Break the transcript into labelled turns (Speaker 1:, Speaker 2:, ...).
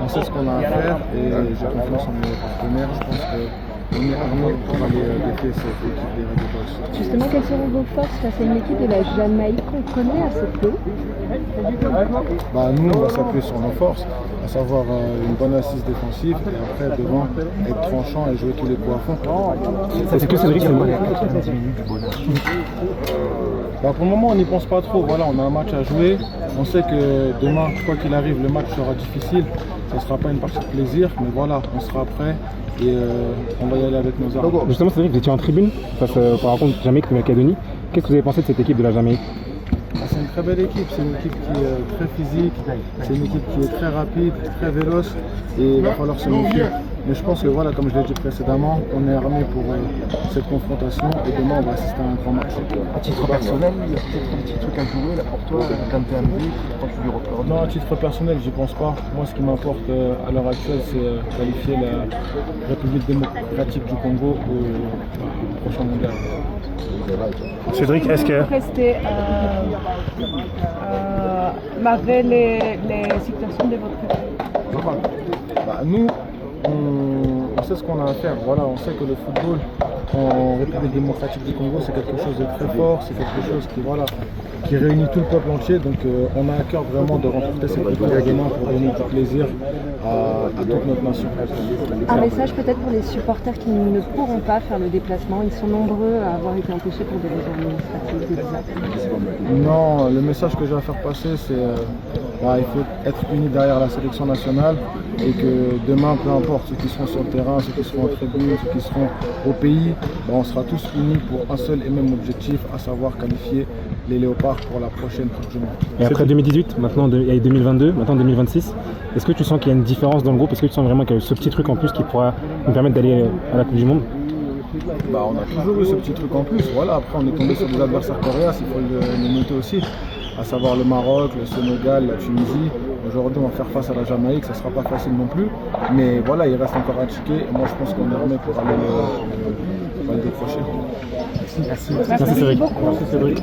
Speaker 1: on sait ce qu'on a à faire et j'ai confiance en mes partenaires. Je pense qu'on est armé pour aller défier cette équipe des Red Bulls.
Speaker 2: Justement, quelles seront vos forces face à une équipe de la Jamaïque qu'on connaît assez peu?
Speaker 1: Nous, on va s'appuyer sur nos forces, à savoir une bonne assise défensive et après devant être tranchant et jouer tous les coups à fond.
Speaker 3: Est-ce que Cédric, c'est moi?
Speaker 1: Pour le moment, on n'y pense pas trop. Voilà, on a un match à jouer. On sait que demain, quoi qu'il arrive, le match sera difficile. Ce ne sera pas une partie de plaisir, mais voilà, on sera prêt et on va y aller avec nos armes.
Speaker 3: Justement, Cédric, vous étiez en tribune face par rencontre Jamaïque-Macédonie. Qu'est-ce que vous avez pensé de cette équipe de la Jamaïque?
Speaker 1: C'est une très belle équipe, c'est une équipe qui est très physique, c'est une équipe qui est très rapide, très véloce et il va falloir se méfier. Mais je pense que voilà, comme je l'ai dit précédemment, on est armé pour cette confrontation et demain on va assister à un grand match.
Speaker 4: À titre personnel, il y a peut-être un petit truc à jouer là pour toi, quand tu es un but, quand tu lui recordes.
Speaker 1: Non, à titre personnel, j'y pense pas. Moi, ce qui m'importe à l'heure actuelle, c'est qualifier la République démocratique du Congo au prochain mondial.
Speaker 3: Cédric, est-ce que...
Speaker 2: Restez malgré les situations de votre équipe.
Speaker 1: Nous, on sait ce qu'on a à faire. Voilà, on sait que le football en République démocratique du Congo, c'est quelque chose de très fort, c'est quelque chose qui réunit tout le peuple entier. Donc on a à cœur vraiment de remporter cette victoire demain pour donner du plaisir à toute notre nation.
Speaker 2: Un message peut-être pour les supporters qui ne pourront pas faire le déplacement. Ils sont nombreux à avoir été empêchés pour des raisons administratives, des visas.
Speaker 1: Non, le message que j'ai à faire passer, c'est il faut être unis derrière la sélection nationale et que demain, peu importe ceux qui seront sur le terrain, ceux qui seront en tribune, ceux qui seront au pays, on sera tous unis pour un seul et même objectif, à savoir qualifier les Léopards pour la prochaine Coupe du Monde.
Speaker 3: Et après 2018, maintenant il y a 2022, maintenant 2026, est-ce que tu sens qu'il y a une différence dans le groupe? Est-ce que tu sens vraiment qu'il y a ce petit truc en plus qui pourra nous permettre d'aller à la Coupe du Monde?
Speaker 1: On a toujours eu ce petit truc en plus. Voilà, après on est tombé sur des adversaires coriaces, il faut le noter aussi, à savoir le Maroc, le Sénégal, la Tunisie. Aujourd'hui on va faire face à la Jamaïque, ça ne sera pas facile non plus, mais voilà, il reste encore un ticket et moi je pense qu'on est armé pour aller le décrocher.
Speaker 3: Merci Cédric.